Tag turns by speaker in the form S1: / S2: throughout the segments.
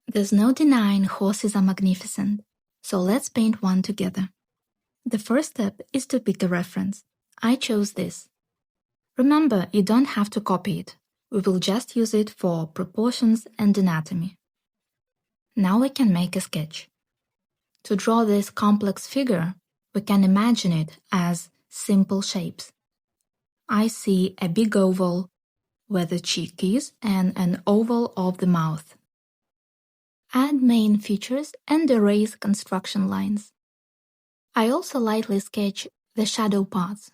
S1: There's no denying horses are magnificent, so let's paint one together. The first step is to pick a reference. I chose this. Remember, you don't have to copy it. We will just use it for proportions and anatomy. Now we can make a sketch. To draw this complex figure, we can imagine it as simple shapes. I see a big oval where the cheek is and an oval of the mouth. Add main features and erase construction lines. I also lightly sketch the shadow parts.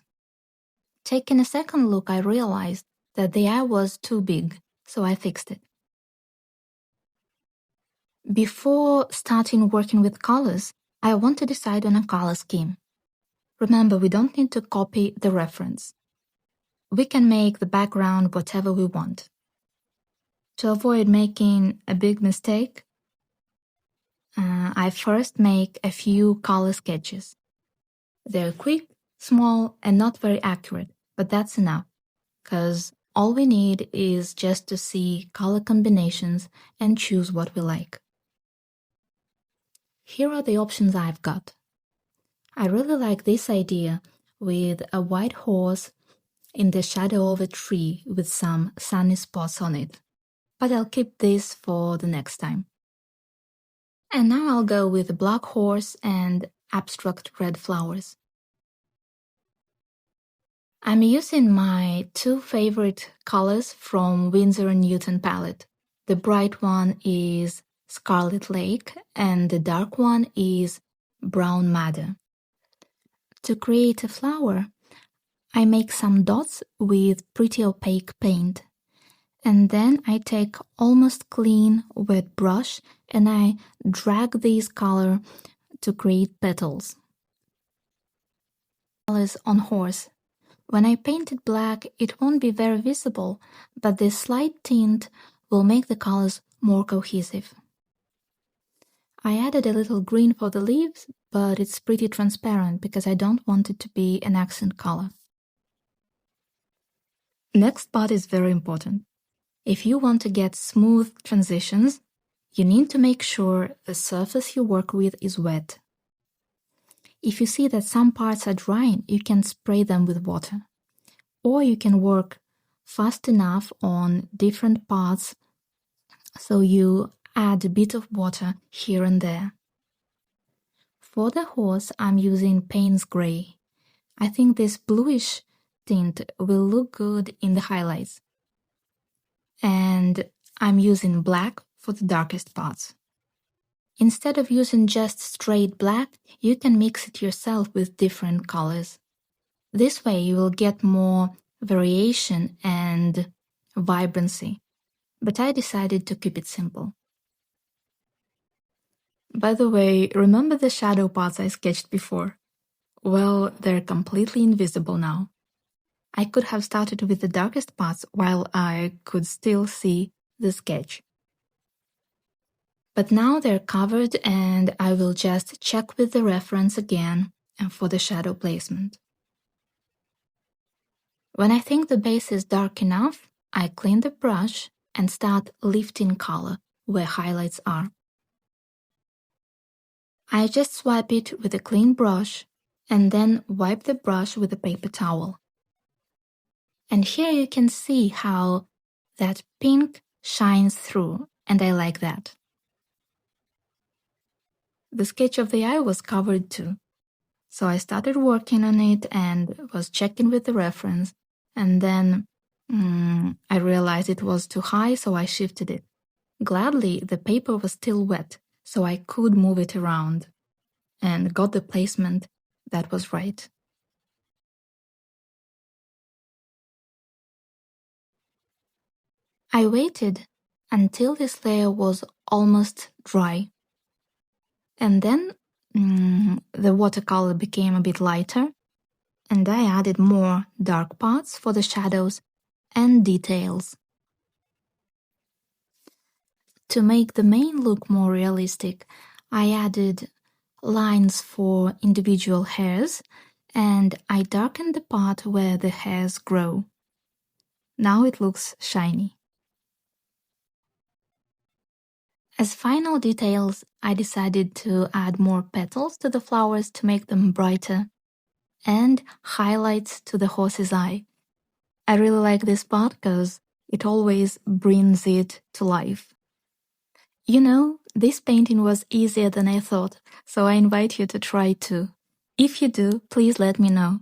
S1: Taking a second look, I realized that the eye was too big, so I fixed it. Before starting working with colors, I want to decide on a color scheme. Remember, we don't need to copy the reference. We can make the background whatever we want. To avoid making a big mistake, I first make a few color sketches. They're quick, small, and not very accurate, but that's enough, because all we need is just to see color combinations and choose what we like. Here are the options I've got. I really like this idea with a white horse in the shadow of a tree with some sunny spots on it, but I'll keep this for the next time. And now I'll go with a black horse and abstract red flowers. I'm using my two favorite colors from Winsor & Newton palette. The bright one is Scarlet Lake and the dark one is Brown Madder. To create a flower, I make some dots with pretty opaque paint. And then I take almost clean wet brush and I drag this color to create petals. Colors on horse. When I paint it black, it won't be very visible, but this slight tint will make the colors more cohesive. I added a little green for the leaves, but it's pretty transparent because I don't want it to be an accent color. Next part is very important. If you want to get smooth transitions, you need to make sure the surface you work with is wet. If you see that some parts are drying, you can spray them with water. Or you can work fast enough on different parts so you add a bit of water here and there. For the horse, I'm using Payne's Gray. I think this bluish tint will look good in the highlights. And I'm using black for the darkest parts. Instead of using just straight black, you can mix it yourself with different colors. This way you will get more variation and vibrancy, but I decided to keep it simple. By the way, remember the shadow parts I sketched before? Well, they're completely invisible now. I could have started with the darkest parts while I could still see the sketch. But now they're covered and I will just check with the reference again and for the shadow placement. When I think the base is dark enough, I clean the brush and start lifting color where highlights are. I just swipe it with a clean brush and then wipe the brush with a paper towel. And here you can see how that pink shines through, and I like that. The sketch of the eye was covered too. So I started working on it and was checking with the reference, and then I realized it was too high, so I shifted it. Gladly, the paper was still wet, so I could move it around and got the placement that was right. I waited until this layer was almost dry. And then the watercolor became a bit lighter, and I added more dark parts for the shadows and details. To make the mane look more realistic, I added lines for individual hairs, and I darkened the part where the hairs grow. Now it looks shiny. As final details, I decided to add more petals to the flowers to make them brighter, and highlights to the horse's eye. I really like this part because it always brings it to life. You know, this painting was easier than I thought, so I invite you to try it too. If you do, please let me know.